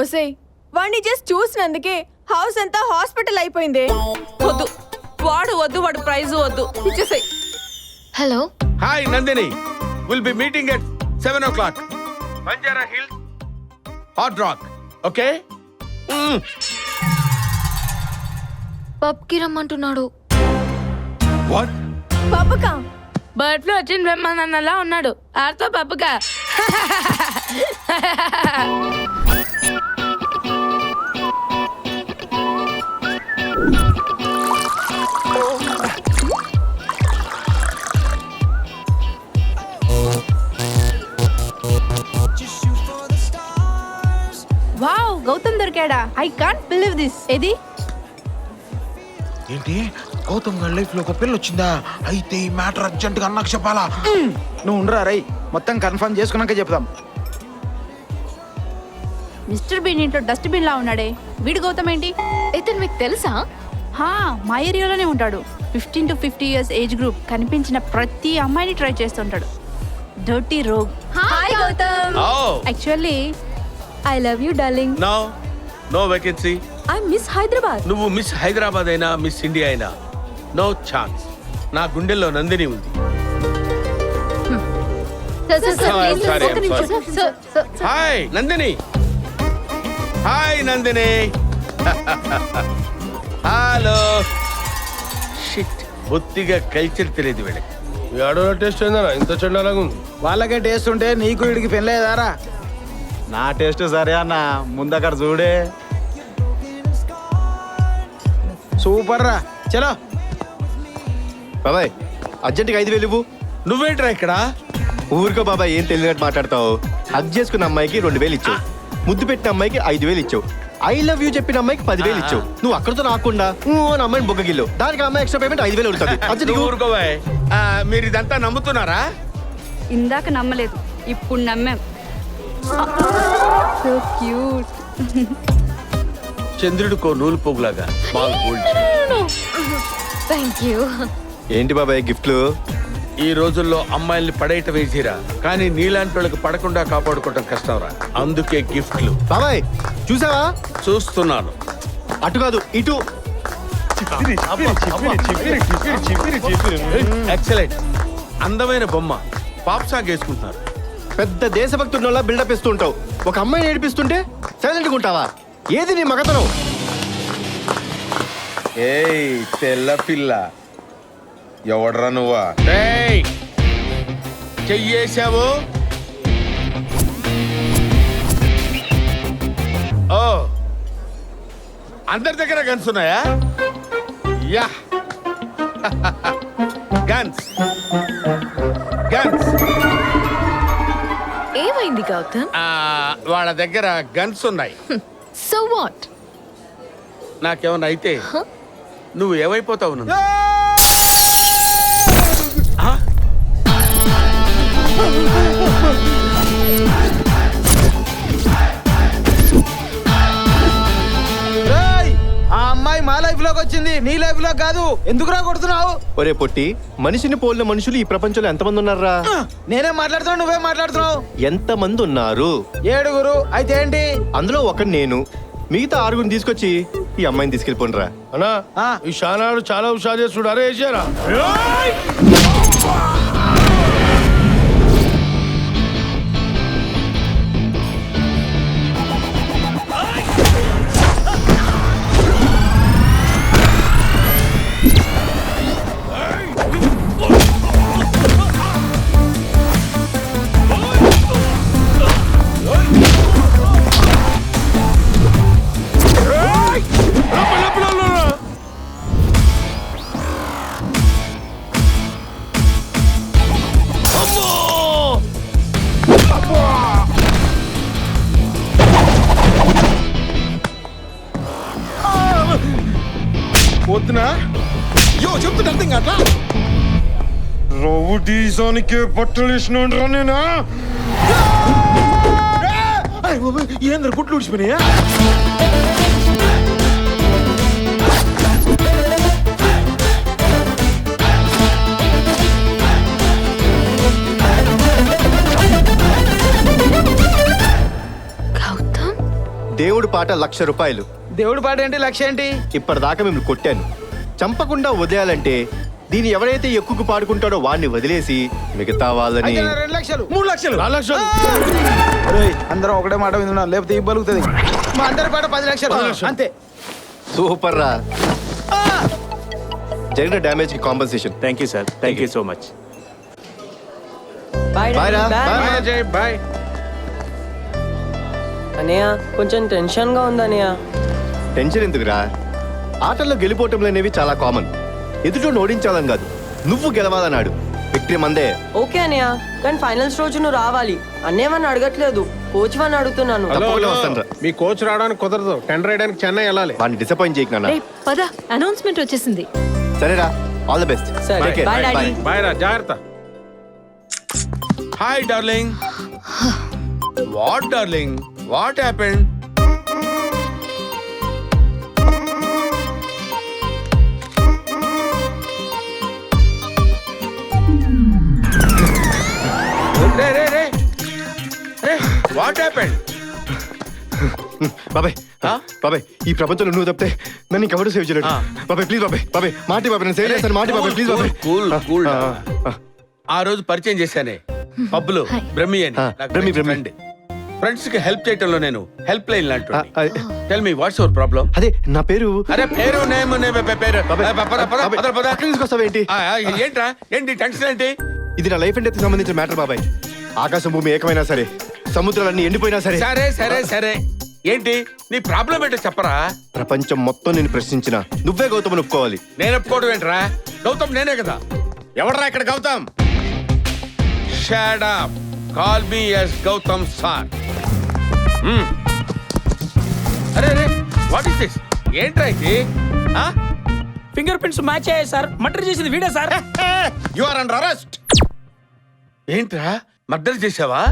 ఒసేయ్, వాడిని జస్ట్ చూసినందుకే హౌస్ అంతా హాస్పిటల్ అయిపోయింది. వద్దు, వాడు వద్దు, వాడు ప్రైజ్ వద్దు, ఇచ్చేసాయి. Hello, hi Nandini, will be meeting at 7 o'clock. Banjara Hills, hot rock. Okay? పబ్కి రమ్మంటున్నాడు. వాట్? పబ్బకా? బర్డ్ ఫ్లూ వచ్చిన బ్రహ్మానందలా ఉన్నాడు. ఆర్తో పప్పుగా. వావ్, గౌతమ్ దొరికాడా? I can't believe this. ఏది? ఏంటి గౌతమ్ గారి లైఫ్ లో ఒక పిల్ల వచ్చిందా? అయితే ఈ మ్యాటర్ అర్జెంట్ గా అన్నకు చెప్పాలా? నువ్వు ఉండరా రై, మొత్తం కన్ఫర్మ్ చేసుకున్నాక చెప్తాం. మిస్టర్ బీన్ ఇంట్లో డస్ట్ బిన్ లా ఉన్నాడే, వీడు గౌతమ్ ఏంటి? ఇతను మీకు తెలుసా? హా, మా ఏరియాలోనే ఉంటాడు. 15 to 50 years ఏజ్ గ్రూప్. కనిపించిన ప్రతి అమ్మాయిని ట్రై చేస్తుంటాడు. Dirty rogue. Hi Gautam. Oh, actually I love you darling. no vacancy. I miss Hyderabad. నువ్వు మిస్ హైదరాబాద్ అయినా మిస్ ఇండియా అయినా నో ఛాన్స్. నా గుండెల్లో నందిని ఉంది. Hi Nandini. Hi Nandini. Hello. Shit, బొత్తిగా కల్చర్ తెలియదు వీళ్ళకి. ఏడో టేస్ట్ అయిందా ఇంత చెడ్డలాగా ఉంది. వాళ్ళకే టేస్ట్ ఉంటే నీకు వీడికి పెళ్ళేదారా? నా టేస్ట్ సరే అన్న, ముందక్కడ చూడే. సూపర్ రా, చలో. బాబాయ్ అర్జెంట్గా 5,000 ఇవ్వు. నువ్వేంట్రా ఇక్కడ? ఊరికో బాబాయ్, ఏం తెలియనట్టు మాట్లాడతావు. హగ్ చేసుకున్న అమ్మాయికి 2,000 ఇచ్చావు, ముద్దు పెట్టిన అమ్మాయికి 5,000 ఇచ్చావు, ఐ లవ్ యూ చెప్పిన అమ్మాయికి 10,000 ఇచ్చావు. నువ్వు అక్కడితో రాకుండా అని అమ్మాయిని బొగ్గగిల్లు, దానికి అమ్మాయి ఎక్స్ట్రా పేమెంట్ 5,000 అవుతుంది. నువ్వు ఊరుకోవే. మీరు ఇదంతా నమ్ముతున్నారా? ఇందాక నమ్మలేదు, ఇప్పుడు నమ్మాం. So cute. చంద్రుడికో నూలు పోగులాగా బాగా గోల్డ్. Thank you. ఏంటి బాబాయ్ గిఫ్ట్లు? ఈ రోజుల్లో అమ్మాయిల్ని పడేయటం వేసిరా, కానీ నీలాంటి వాళ్ళకి పడకుండా కాపాడుకోవటం కష్టంరా. అందుకే గిఫ్ట్లు. బాబాయ్ చూసావా? చూస్తున్నాను. అటు కాదు ఇటు. ఎక్సలెంట్. అందమైన బొమ్మ. పాప్ సాంగ్ వేసుకుంటున్నారు. పెద్ద దేశభక్తి ఉన్నోళ్ళ బిల్డప్ ఇస్తూ ఉంటావు. ఒక అమ్మాయిని ఏడిపిస్తుంటే సైలెంట్గా ఉంటావా? ఏది నీ మగతనం? ఏయ్ తెల్ల పిల్ల, ఎవడ్రా నువ్వా? చెయ్యేశావు. ఓ, అందరి దగ్గర గన్స్ ఉన్నాయా? యా. Guns guns. ఏమైంది గౌతమ్? వాళ్ళ దగ్గర గన్స్ ఉన్నాయి. So what? నాకేమన్నా అయితే నువ్వు ఏమైపోతావు? ఆ అమ్మాయి మా లైఫ్ లోకి వచ్చింది, నీ లైఫ్ లో కాదు. ఎందుకురా కొడుతున్నావు? ఒరే పొట్టి, మనిషిని పోలిన మనుషులు ఈ ప్రపంచంలో ఎంతమంది ఉన్నారా? నేనే మాట్లాడుతున్నావు, నువ్వే మాట్లాడుతున్నావు. ఎంతమంది ఉన్నారు? 7. అయితే ఏంటి? అందులో ఒకటి నేను. మిగతా 6 తీసుకొచ్చి ఈ అమ్మాయిని తీసుకెళ్ళిపోండిరా. అన్నా ఈ షానాడు చాలా హుషారు చేస్తుడు. అరే వేసారా? పోతున్నా చెప్తున్నా అర్థం కాదా? రౌడీజానికే బట్టలు వేసినా నేనా? ఏంద్ర గుట్లు ఊడిచిపోయినాయా? దేవుడు పాట ₹1,00,000. దేవుడి పాట ఏంటి లక్ష్యం ఏంటి? ఇప్పటిదాకా మిమ్మల్ని కొట్టాను. చంపకుండా వదిలేయాలంటే దీన్ని ఎవరైతే ఎక్కువ పాడుకుంటాడో వాడిని వదిలేసి మిగతా వాళ్ళని అయితే నా 2 లక్షలు. 3 లక్షలు. 4 లక్షలు. ఒరేయ్, అందరం ఒకటే మాట వింటున్నాం, లేకపోతే ఈ బలుగుతుంది. మా అందరి పాట 10 లక్షలు అంతే. సూపర్ రా. జరిగిన డ్యామేజ్ కి compensation. Thank you sir, thank you so much. Bye రా. Bye, bye. Ajay, bye. అనయ్య కొంచెం టెన్షన్ గా ఉంది అనయ్య. టెన్షన్ ఎందుకురా? ఆటల్లో గెలిపోవటంలు అనేవి చాలా కామన్. ఎదుటి ఓడించాలని కాదు, నువ్వు గెలవాలన్నాడు. విక్టరీ మందే. ఓకే అనయ్య, కానీ ఫైనల్స్ రోజు నువ్వు రావాలి. అన్నేమని అడగట్లేదు, కోచ్ వని అడుగుతున్నాను. తప్పకుండా వస్తాను రా. మీ కోచ్ రావడానికి కుదరదు, టెండర్ వేయడానికి చెన్నై వెళ్ళాలి. వాడిని డిసప్పాయింట్ చేయకు నాన్న. రే పద, అనౌన్స్మెంట్ వచ్చేసింది. సరేరా, ఆల్ ది బెస్ట్. సరే, bye, daddy. బాయ్ రా, జాగ్రత్త. Hi darling. What darling, what happened? Ray ray ray ray, what happened? బాబాయ్, బాబాయ్, ఈ ప్రపంచంలో నువ్వు తప్పితే నన్ను ఇంకెవరు సేవ్ చేయలేడు. బాబాయ్ ప్లీజ్, బాబాయ్, బాబాయ్, మాటి బాబాయ్, నేను సేవ్ చేస్తాను. మాటి బాబాయ్, ప్లీజ్ బాబాయ్. కూల్. ఆ రోజు పరిచయం చేశానే పబ్బులో బ్రహ్మి అని. బ్రహ్మి. ఫ్రెండ్స్ కి హెల్ప్ చేయటంలో నేను హెల్ప్ లైన్ లాంటి. Tell me what's your problem? అదే నా పేరు. అరే పేరు నేమ్ పేరు. అక్కడికి తీసుకొస్తావేంటి? ఏంట్రా, ఏంటి టెన్షన్ ఏంటి? ఇది నా లైఫ్ అండ్ డెత్ సంబంధించిన మ్యాటర్ బాబాయ్. ఆకాశం భూమి ఏకమైనా సరే, సముద్రాలన్నీ ఎండిపోయినా సరే. సరే సరే సరే, ఏంటి నీ ప్రాబ్లం ఏంటో చెప్పరా? ప్రపంచం మొత్తం నేను ప్రశ్నించిన నువ్వే గౌతమ్ ఒప్పుకోవాలి. నేను ఒప్పుకోవడం ఏంట్రా? గౌతమ్ నేనే కదా. ఎవడరా ఇక్కడ Gautam? Shut up, call me as Gautam sir. అరే అరే, వాట్ ఇస్ దిస్? ఏంట్రా ఇది? ఫింగర్ ప్రింట్స్ మ్యాచ్ అయ్యాయి సార్. మర్డర్ చేసింది వీడే sir. You are under arrest. ఏంట్రా, మర్డర్ చేసావా?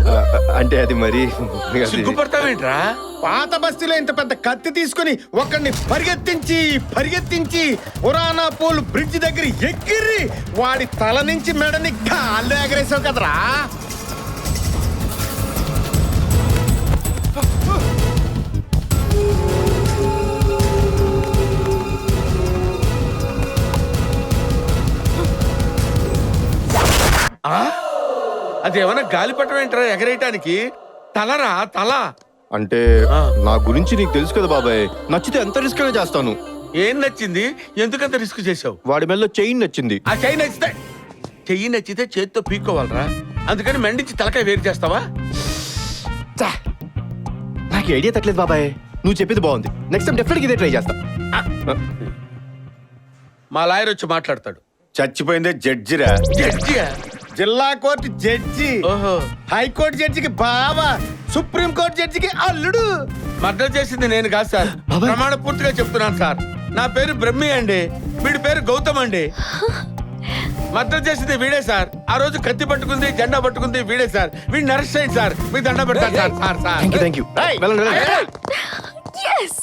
అంటే అది మరి సిగ్గుపడతావేంట్రా? పాత బస్తీలో ఇంత పెద్ద కత్తి తీసుకుని ఒకడిని పరిగెత్తించి ఉరానా పోల్ బ్రిడ్జ్ దగ్గర ఎగిరి వాడి తల నుంచి మెడని కాళ్ళు ఎగరేసావు కదరా. అదేమన్నా గాలిపటం ఏంట్రా ఎగరేయటానికి? తలరా తల. అంటే నా గురించి నీకు తెలుసు కదా బాబాయ్. నచ్చితే ఎంత రిస్క్ అయినా చేస్తాను. ఏం నచ్చింది? ఎందుకంత రిస్క్ చేసావు? వాడి మెల్లో చైన్ నచ్చింది. ఆ చెయ్యి నచ్చితే చేతితో పీక్కోవాలరా. అందుకని మెండించి తలకాయ వేరు చేస్తావా? నాకు ఐడియా తట్టలేదు బాబాయ్. నువ్వు చెప్పింది బాగుంది. నెక్స్ట్ టైం డెఫినెట్గా ఇదే ట్రై చేస్తా. మా లాయర్ వచ్చి మాట్లాడతాడు. చచ్చిపోయిందే జడ్జిరా. జడ్జియా? జిల్లా కోర్టు జడ్జి, ఓహో. హైకోర్టు జడ్జికి బావా, సుప్రీం కోర్టు జడ్జికి అల్లుడు. మర్డర్ చేసింది నేను కాదు సార్. ప్రమాణ పూర్తిగా చెప్తున్నాను సార్. నా పేరు బ్రహ్మి అండి, వీడి పేరు గౌతమ్ అండి. మర్డర్ చేసింది వీడే సార్. ఆ రోజు కత్తి పట్టుకుంది, జెండా పట్టుకుంది వీడే సార్. వీడిని అరెస్ట్ చేయండి సార్. మీకు దండ పెడతాను sir. Sir sir thank you. వెళ్ళండి. Yes!